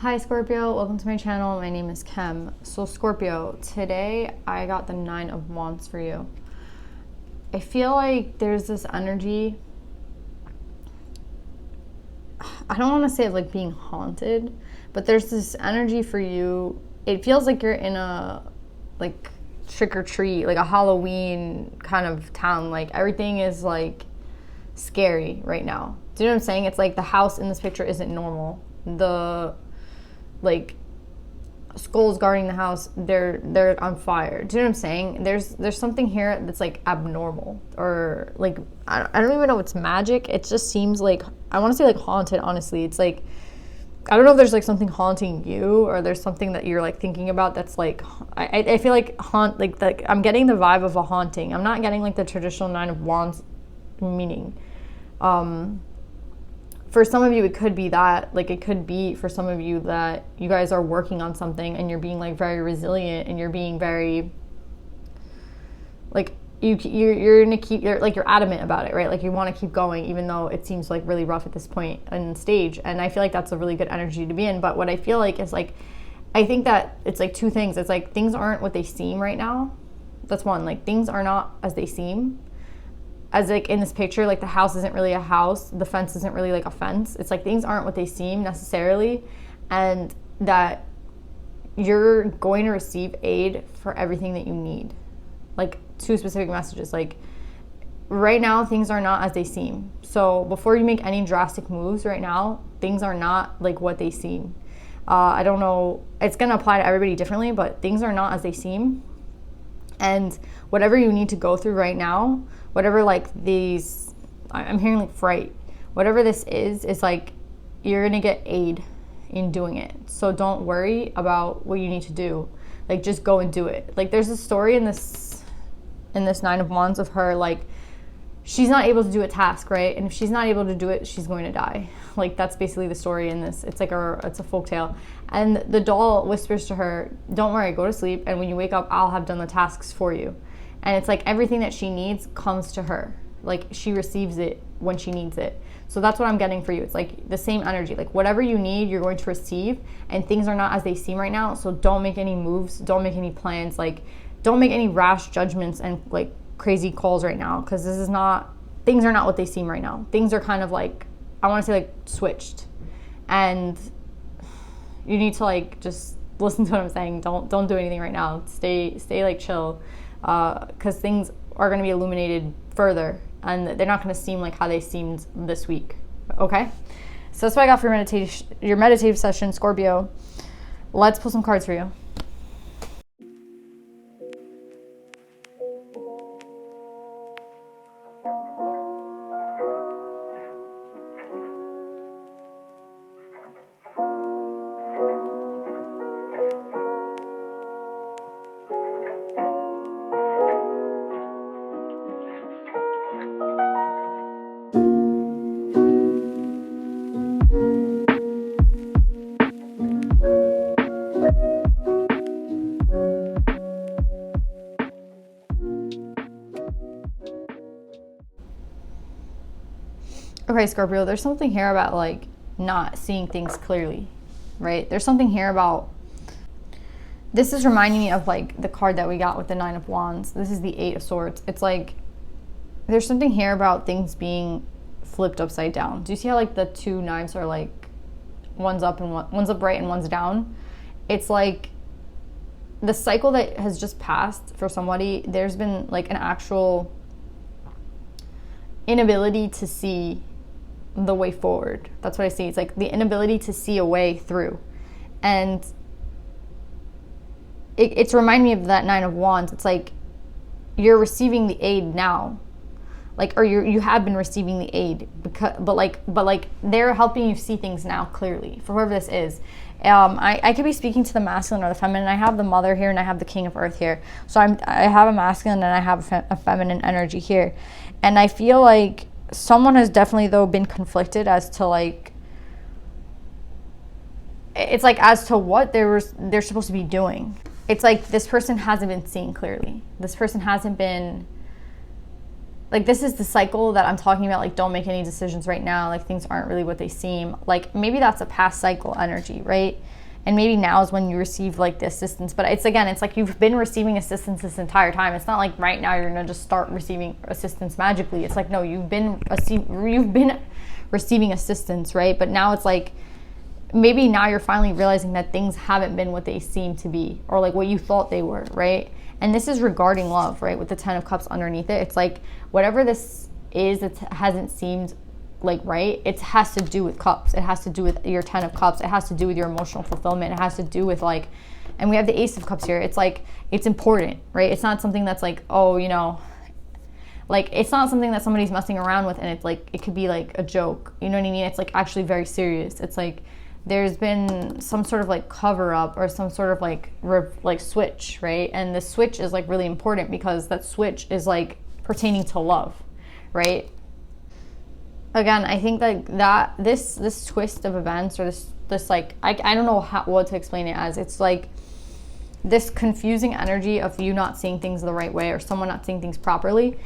Hi Scorpio, welcome to my channel. My name is Kem. So Scorpio, today I got the 9 of Wands for you. I feel like there's this energy, I don't want to say like being haunted, but there's this energy for you. It feels like you're in a like trick or treat, like a Halloween kind of town. Like everything is like scary right now. Do you know what I'm saying? It's like the house in this picture isn't normal. The like skulls guarding the house, they're on fire. Do you know what I'm saying? There's something here that's like abnormal, or like I don't even know if it's magic. It just seems like, I want to say like haunted, honestly. It's like, I don't know if there's like something haunting you, or there's something that you're like thinking about that's like, I feel like I'm getting the vibe of a haunting. I'm not getting like the traditional 9 of Wands meaning. For some of you, it could be that, like it could be for some of you that you guys are working on something and you're being like very resilient, and you're being very like you're gonna keep, you're adamant about it, right? Like you want to keep going even though it seems like really rough at this point in stage. And I feel like that's a really good energy to be in. But what I feel like is like, I think that it's like two things. It's like things aren't what they seem right now. That's one. Like things are not as they seem. As like in this picture, like the house isn't really a house, the fence isn't really like a fence. It's like things aren't what they seem necessarily, and that you're going to receive aid for everything that you need. Like two specific messages. Like right now, things are not as they seem. So before you make any drastic moves right now, things are not like what they seem. I don't know, it's gonna apply to everybody differently, but things are not as they seem. And whatever you need to go through right now, whatever like these, I'm hearing like fright, whatever this is like you're gonna get aid in doing it. So don't worry about what you need to do. Like just go and do it. Like there's a story in this 9 of Wands of her, like she's not able to do a task, right? And if she's not able to do it, she's going to die. Like that's basically the story in this. It's like it's a folktale. And the doll whispers to her, don't worry, go to sleep, and when you wake up, I'll have done the tasks for you. And it's like everything that she needs comes to her. Like she receives it when she needs it. So that's what I'm getting for you. It's like the same energy. Like whatever you need, you're going to receive, and things are not as they seem right now. So don't make any moves. Don't make any plans. Like don't make any rash judgments and like crazy calls right now, because things are not what they seem right now. Things are kind of like, I want to say like switched, and you need to like just listen to what I'm saying. Don't do anything right now. Stay like chill, because things are going to be illuminated further, and they're not going to seem like how they seemed this week. Okay, so that's what I got for your meditative session, Scorpio. Let's pull some cards for you. Okay, Scorpio, there's something here about like not seeing things clearly, right? There's something here about, this is reminding me of like the card that we got with the 9 of Wands. This is the 8 of Swords. It's like, there's something here about things being flipped upside down. Do you see how like the two knives are like, one's up right and one's down? It's like the cycle that has just passed for somebody, there's been like an actual inability to see the way forward. That's what I see. It's like the inability to see a way through. And it's reminding me of that 9 of Wands. It's like you're receiving the aid now. Like, or you have been receiving the aid, but like they're helping you see things now clearly, for whoever this is. I could be speaking to the masculine or the feminine. I have the Mother here and I have the King of Earth here. So I have a masculine and I have a feminine energy here. And I feel like someone has definitely though been conflicted as to like, it's like as to what they're supposed to be doing. It's like this person hasn't been seeing clearly. This person hasn't been like this is the cycle that I'm talking about, like don't make any decisions right now, like things aren't really what they seem. Like maybe that's a past cycle energy, right? And maybe now is when you receive like the assistance. But it's again, it's like you've been receiving assistance this entire time. It's not like right now you're gonna just start receiving assistance magically. It's like, no, you've been receiving assistance, right? But now it's like, maybe now you're finally realizing that things haven't been what they seem to be, or like what you thought they were, right? And this is regarding love, right? With the 10 of Cups underneath it. It's like, whatever this is that hasn't seemed like right, it has to do with cups. It has to do with your 10 of Cups. It has to do with your emotional fulfillment. It has to do with like, and we have the Ace of Cups here. It's like, it's important, right? It's not something that's like, oh, you know, like it's not something that somebody's messing around with and it's like, it could be like a joke, you know what I mean? It's like actually very serious. It's like there's been some sort of like cover up or some sort of like switch, right? And the switch is like really important because that switch is like pertaining to love, right? Again, I think that this twist of events, or this like, I don't know what to explain it as. It's like this confusing energy of you not seeing things the right way or someone not seeing things properly.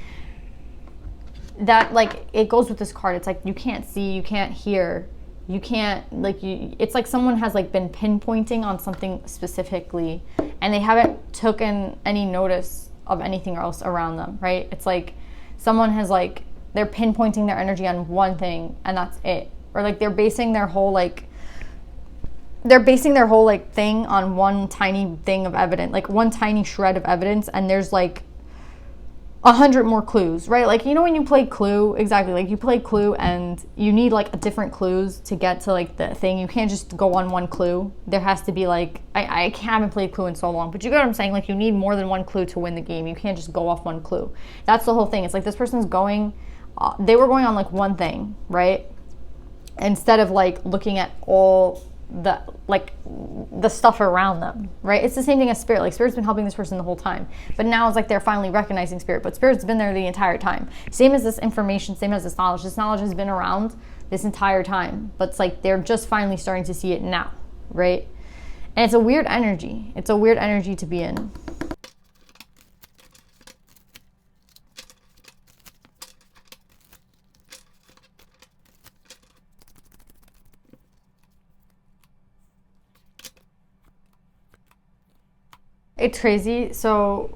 That like, it goes with this card. It's like, you can't see, you can't hear, you can't like, it's like someone has like been pinpointing on something specifically and they haven't taken any notice of anything else around them, right? It's like someone has like, they're pinpointing their energy on one thing and that's it. Or like they're basing their whole thing on one tiny thing of evidence, like one tiny shred of evidence, and there's like 100 more clues, right? Like, you know, when you play Clue, exactly, like you play Clue and you need like different clues to get to like the thing. You can't just go on one clue. There has to be like, I haven't played Clue in so long, but you get what I'm saying? Like you need more than one clue to win the game. You can't just go off one clue. That's the whole thing. It's like this person's going, they were going on like one thing, right? Instead of like looking at all the like the stuff around them, right? It's the same thing as Spirit. Like Spirit's been helping this person the whole time, but now it's like they're finally recognizing Spirit, but Spirit's been there the entire time. Same as this information, same as this knowledge. This knowledge has been around this entire time, but it's like they're just finally starting to see it now, right? And it's a weird energy. It's a weird energy to be in. It's crazy. So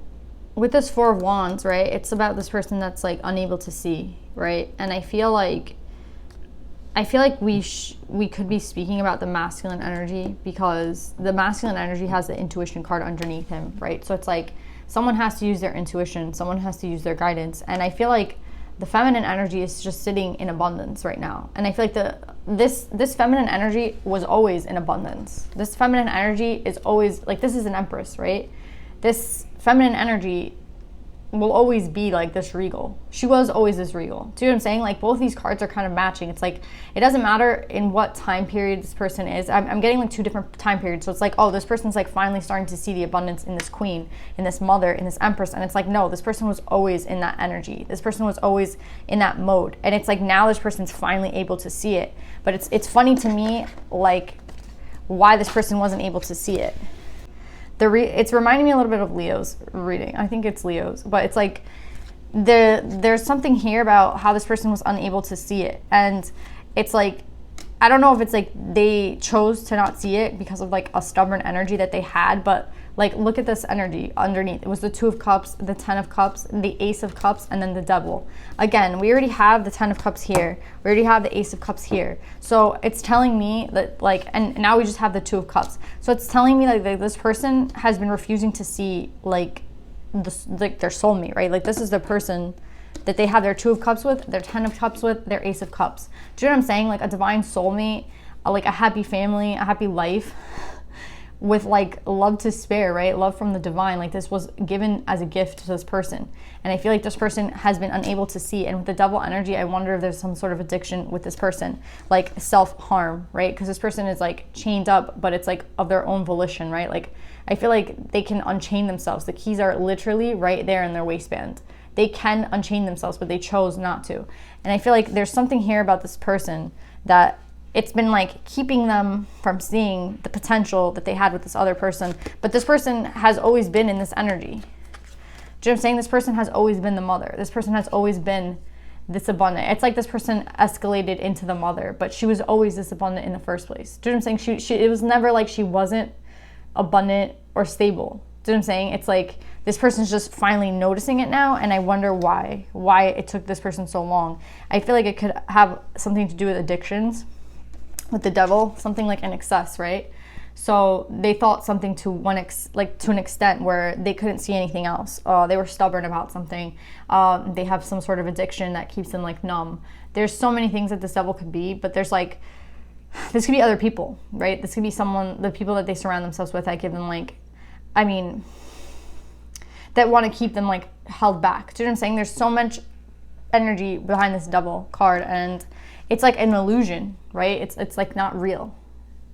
with this Four of Wands, right, it's about this person that's like unable to see, right? And I feel like we could be speaking about the masculine energy, because the masculine energy has the intuition card underneath him, right? So it's like someone has to use their intuition, someone has to use their guidance, and I feel like the feminine energy is just sitting in abundance right now. And I feel like this feminine energy was always in abundance. This feminine energy is always, like, this is an empress, right? This feminine energy will always be like this regal. She was always this regal. Do you know what I'm saying? Like both these cards are kind of matching. It's like, it doesn't matter in what time period this person is. I'm getting like two different time periods. So it's like, oh, this person's like finally starting to see the abundance in this queen, in this mother, in this empress. And it's like, no, this person was always in that energy. This person was always in that mode. And it's like, now this person's finally able to see it. But it's funny to me, like, why this person wasn't able to see it. It's reminding me a little bit of Leo's reading. I think it's Leo's, but it's like there's something here about how this person was unable to see it. And it's like, I don't know if it's like they chose to not see it because of like a stubborn energy that they had, but like, look at this energy underneath. It was the Two of Cups, the 10 of Cups, the Ace of Cups, and then the Devil. Again, we already have the 10 of Cups here. We already have the Ace of Cups here. So it's telling me that like, and now we just have the Two of Cups. So it's telling me like this person has been refusing to see like like their soulmate, right? Like this is the person that they have their Two of Cups with, their 10 of Cups with, their Ace of Cups. Do you know what I'm saying? Like a divine soulmate, like a happy family, a happy life, with like love to spare, right? Love from the divine. Like this was given as a gift to this person. And I feel like this person has been unable to see. And with the Devil energy, I wonder if there's some sort of addiction with this person, like self-harm, right? Because this person is like chained up, but it's like of their own volition, right? Like I feel like they can unchain themselves. The keys are literally right there in their waistband. They can unchain themselves, but they chose not to. And I feel like there's something here about this person that it's been like keeping them from seeing the potential that they had with this other person. But this person has always been in this energy. Do you know what I'm saying? This person has always been the mother. This person has always been this abundant. It's like this person escalated into the mother, but she was always this abundant in the first place. Do you know what I'm saying? It was never like she wasn't abundant or stable. Do you know what I'm saying? It's like this person's just finally noticing it now, and I wonder why it took this person so long. I feel like it could have something to do with addictions, with the devil, something like an excess, right? So they thought something to an extent where they couldn't see anything else. They were stubborn about something. They have some sort of addiction that keeps them like numb. There's so many things that this devil could be, but this could be other people, right? This could be the people that they surround themselves with that give them that want to keep them like held back. Do you know what I'm saying? There's so much energy behind this devil card, and it's like an illusion, right? It's like not real,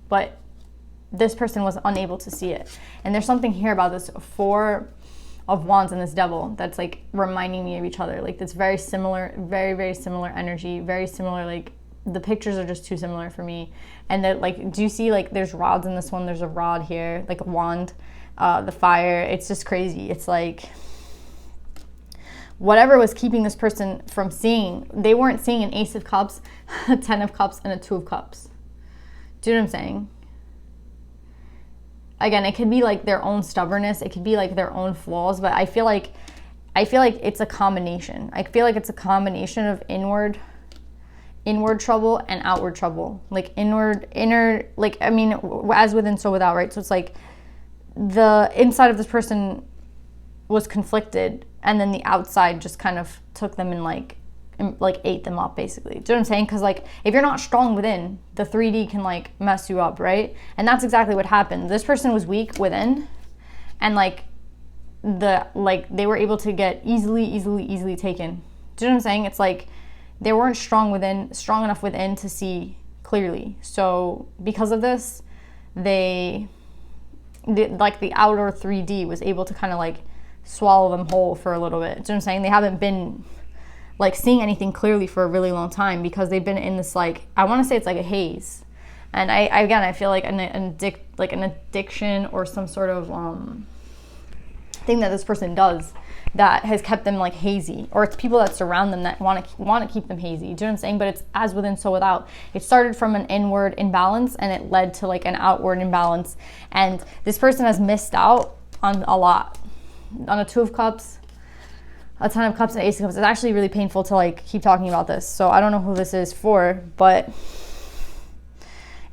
but this person was unable to see it. And there's something here about this Four of Wands and this devil that's like reminding me of each other. Like that's very similar, very, very similar energy, very similar. Like the pictures are just too similar for me. And that like, do you see like there's rods in this one? There's a rod here, like a wand, the fire. It's just crazy. It's like whatever was keeping this person from seeing, they weren't seeing an Ace of Cups, a 10 of Cups, and a 2 of Cups. Do you know what I'm saying? Again, it could be like their own stubbornness. It could be like their own flaws, but I feel like it's a combination. I feel like it's a combination of inward trouble and outward trouble. Like inner, like, I mean, as within, so without, right? So it's like the inside of this person was conflicted, and then the outside just kind of took them and like ate them up, basically. Do you know what I'm saying? Because like if you're not strong within, the 3D can like mess you up, right? And that's exactly what happened. This person was weak within, and they were able to get easily taken. Do you know what I'm saying? It's like they weren't strong enough within to see clearly. So because of this, the outer 3D was able to kind of like swallow them whole for a little bit. Do you know what I'm saying? They haven't been like seeing anything clearly for a really long time because they've been in this, like, I want to say it's like a haze. And I feel like an addiction or some sort of thing that this person does that has kept them like hazy, or it's people that surround them that want to keep them hazy. Do you know what I'm saying? But it's as within, so without. It started from an inward imbalance and it led to like an outward imbalance. And this person has missed out on a lot. On a 2 of Cups, a 10 of Cups, and Ace of Cups. It's actually really painful to like keep talking about this. So I don't know who this is for, but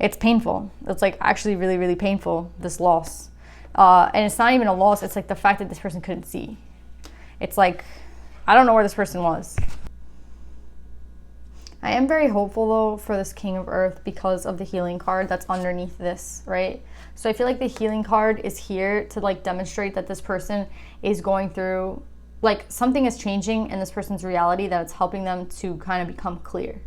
it's painful. It's like actually really, really painful, this loss. And it's not even a loss. It's like the fact that this person couldn't see. It's like, I don't know where this person was. I am very hopeful though for this King of Earth because of the healing card that's underneath this, right? So I feel like the healing card is here to like demonstrate that this person is going through, like something is changing in this person's reality that it's helping them to kind of become clear,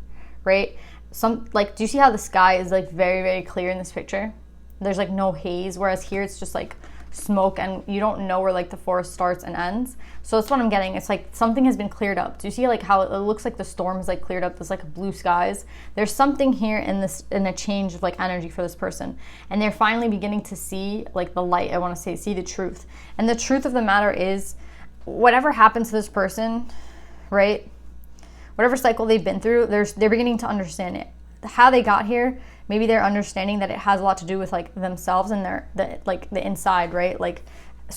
right? Do you see how the sky is like very, very clear in this picture? There's like no haze, whereas here it's just like smoke and you don't know where like the forest starts and ends. So that's what I'm getting. It's like something has been cleared up. Do you see like how it looks like the storm is like cleared up? There's like blue skies. There's something here in a change of like energy for this person, and they're finally beginning to see like the light. I want to say see the truth. And the truth of the matter is, whatever happened to this person, right? Whatever cycle they've been through, they're beginning to understand it. How they got here, maybe they're understanding that it has a lot to do with like themselves and the inside, right? Like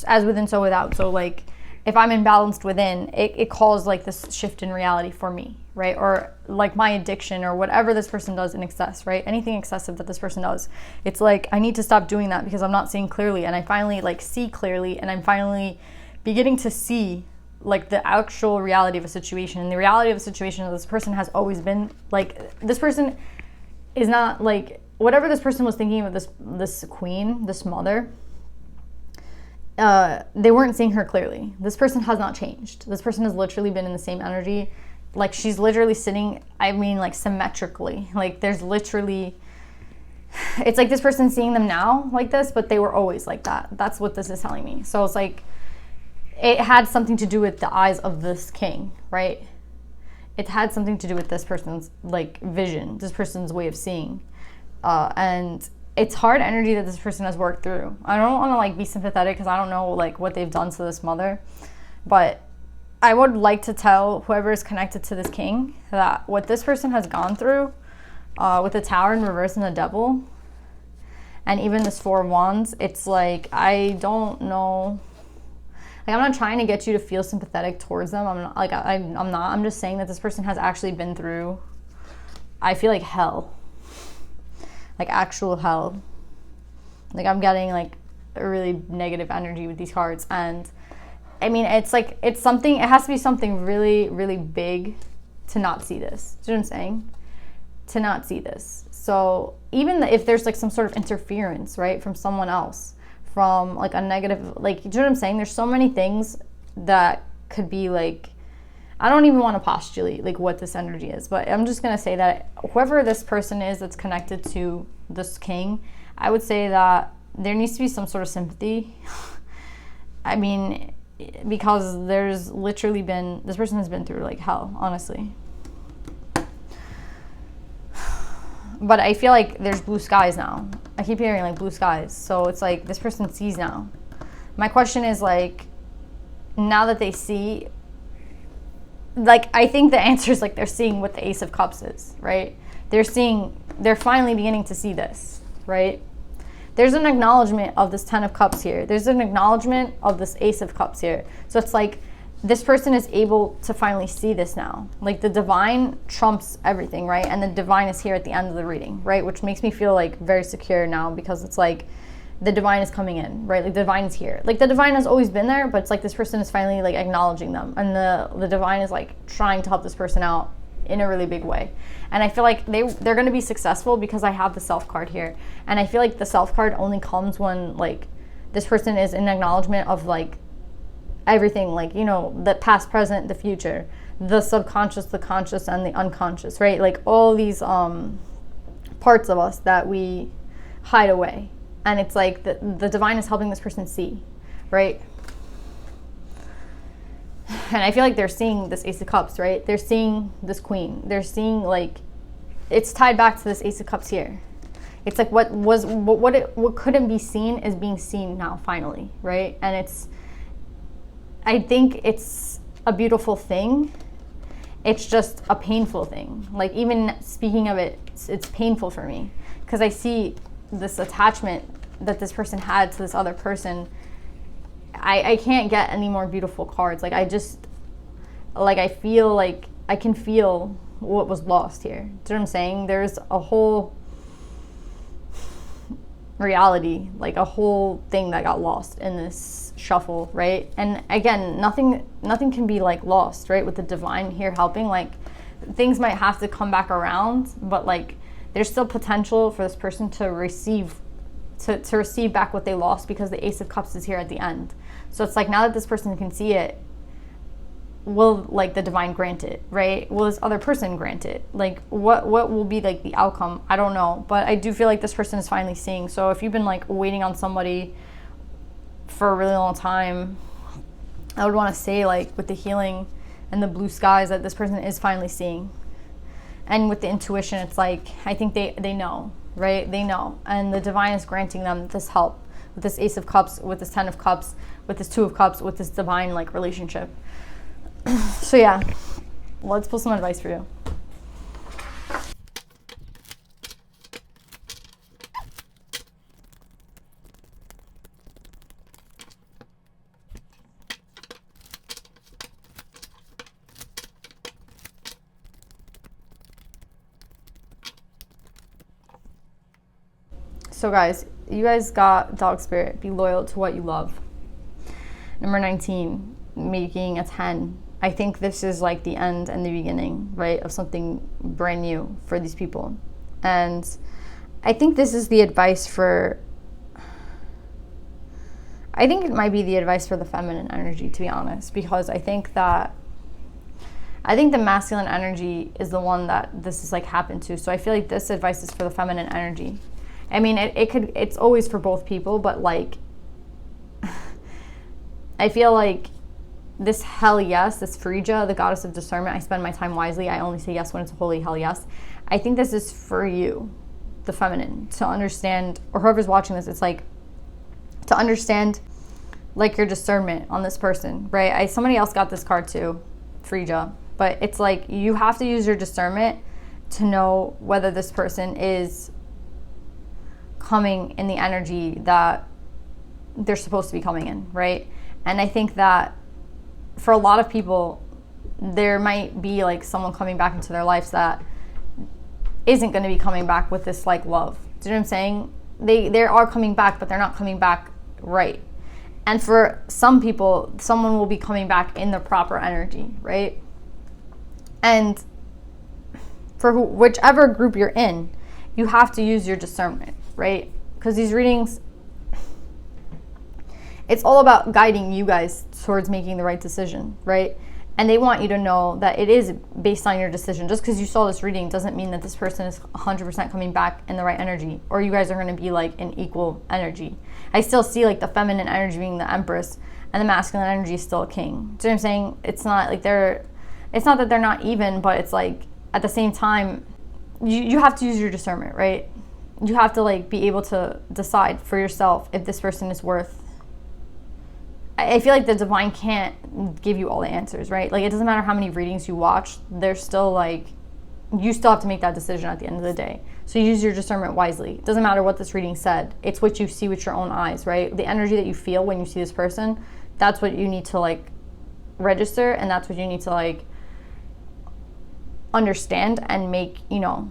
as within, so without. So like if I'm imbalanced within, it caused like this shift in reality for me, right? Or like my addiction or whatever this person does in excess, right? Anything excessive that this person does, it's like I need to stop doing that because I'm not seeing clearly, and I finally like see clearly, and I'm finally beginning to see like the actual reality of a situation. And the reality of a situation that this person has always been like, this person is not like, whatever this person was thinking of this queen, this mother, they weren't seeing her clearly. This person has not changed. This person has literally been in the same energy. Like she's literally sitting, I mean like symmetrically. Like there's literally, it's like this person seeing them now like this, but they were always like that. That's what this is telling me. So it's like, it had something to do with the eyes of this king, right? It had something to do with this person's like vision, this person's way of seeing. And it's hard energy that this person has worked through. I don't want to like be sympathetic because I don't know like what they've done to this mother. But I would like to tell whoever is connected to this king that what this person has gone through with the Tower in reverse and the Devil, and even this Four of Wands, it's like, I don't know. Like, I'm not trying to get you to feel sympathetic towards them. I'm not. Like, I'm not. I'm just saying that this person has actually been through, I feel like, hell. Like, actual hell. Like, I'm getting, like, a really negative energy with these cards. And I mean, it's like, it's something, it has to be something really, really big to not see this. Do you know what I'm saying? To not see this. So even if there's like some sort of interference, right, from someone else, from like a negative, like, do you know what I'm saying? There's so many things that could be like, I don't even want to postulate like what this energy is, but I'm just going to say that whoever this person is that's connected to this king, I would say that there needs to be some sort of sympathy. I mean, because there's literally been, this person has been through like hell, honestly. But I feel like there's blue skies now. I keep hearing like blue skies. So it's like this person sees now. My question is like, now that they see, like, I think the answer is like they're seeing what the Ace of Cups is, right? They're finally beginning to see this, right? There's an acknowledgement of this Ten of Cups here. There's an acknowledgement of this Ace of Cups here. So it's like this person is able to finally see this now. Like, the divine trumps everything, right? And the divine is here at the end of the reading, right? Which makes me feel like very secure now, because it's like the divine is coming in, right? Like, the divine is here. Like, the divine has always been there, but it's like this person is finally like acknowledging them. And the divine is like trying to help this person out in a really big way. And I feel like they're going to be successful because I have the Self card here. And I feel like the Self card only comes when like this person is in acknowledgement of like everything, like, you know, the past, present, the future, the subconscious, the conscious, and the unconscious, right? Like all these parts of us that we hide away. And it's like the divine is helping this person see, right? And I feel like they're seeing this Ace of Cups, right? They're seeing this Queen. They're seeing, like, it's tied back to this Ace of Cups here. It's like what couldn't be seen is being seen now, finally, right? And I think it's a beautiful thing. It's just a painful thing. Like, even speaking of it, it's painful for me because I see this attachment that this person had to this other person. I can't get any more beautiful cards. Like, I feel like I can feel what was lost here. Do you know what I'm saying? There's a whole reality, like a whole thing that got lost in this shuffle, right? And again, nothing can be like lost, right? With the divine here helping, like things might have to come back around, but like there's still potential for this person to receive back what they lost, because the Ace of Cups is here at the end. So it's like, now that this person can see it, will like the divine grant it, right? Will this other person grant it? Like, what will be like the outcome? I don't know, but I do feel like this person is finally seeing. So if you've been like waiting on somebody for a really long time, I would want to say, like, with the healing and the blue skies, that this person is finally seeing. And with the intuition, it's like, I think they know, right? They know, and the divine is granting them this help with this Ace of Cups, with this Ten of Cups, with this Two of Cups, with this divine like relationship. So yeah, let's pull some advice for you. So guys, you guys got Dog Spirit. Be loyal to what you love. Number 19, making a 10. I think this is like the end and the beginning, right, of something brand new for these people. And I think this is the advice for, I think it might be the advice for the feminine energy, to be honest, because I think the masculine energy is the one that this is like happened to. So I feel like this advice is for the feminine energy. I mean, it's always for both people, but like, I feel like this hell yes, this Phrygia, the goddess of discernment, I spend my time wisely, I only say yes when it's a holy hell yes. I think this is for you, the feminine, to understand, or whoever's watching this, it's like to understand like your discernment on this person, right? Somebody else got this card too, Frija, but it's like you have to use your discernment to know whether this person is coming in the energy that they're supposed to be coming in, right? And I think that for a lot of people, there might be like someone coming back into their lives that isn't going to be coming back with this like love. Do you know what I'm saying? They are coming back, but they're not coming back right. And for some people, someone will be coming back in the proper energy, right? And for whichever group you're in, you have to use your discernment, right? Because these readings, it's all about guiding you guys towards making the right decision, right? And they want you to know that it is based on your decision. Just because you saw this reading doesn't mean that this person is 100% coming back in the right energy, or you guys are going to be like in equal energy. I still see like the feminine energy being the Empress, and the masculine energy is still a King. Do you know what I'm saying? It's not like it's not that they're not even, but it's like at the same time, you have to use your discernment, right? You have to like be able to decide for yourself if this person is worth. I feel like the divine can't give you all the answers, right? Like, it doesn't matter how many readings you watch, there's still like, you still have to make that decision at the end of the day. So use your discernment wisely. It doesn't matter what this reading said. It's what you see with your own eyes, right? The energy that you feel when you see this person, that's what you need to like register, and that's what you need to like understand and make, you know,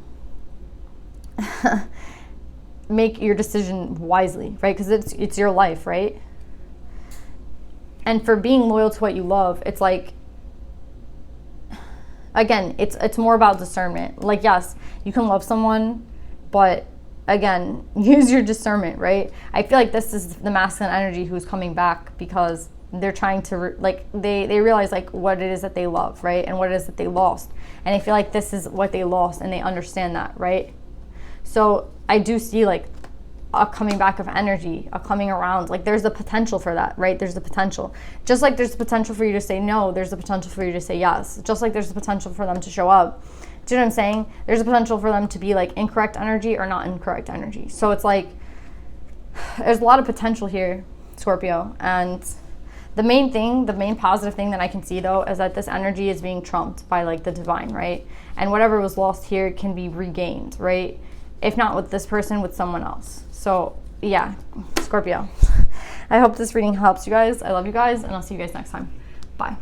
make your decision wisely, right? Because it's your life, right? And for being loyal to what you love, it's like, again, it's more about discernment. Like, yes, you can love someone, but again, use your discernment, right? I feel like this is the masculine energy who's coming back because they're trying to, they realize, like, what it is that they love, right? And what it is that they lost. And I feel like this is what they lost, and they understand that, right? So I do see, like, a coming back of energy, a coming around. Like, there's the potential for that, right? There's the potential. Just like there's the potential for you to say no, there's the potential for you to say yes. Just like there's the potential for them to show up. Do you know what I'm saying? There's a potential for them to be like incorrect energy or not incorrect energy. So it's like, there's a lot of potential here, Scorpio. And the main positive thing that I can see though, is that this energy is being trumped by like the divine, right? And whatever was lost here can be regained, right? If not with this person, with someone else. So yeah, Scorpio. I hope this reading helps you guys. I love you guys, and I'll see you guys next time. Bye.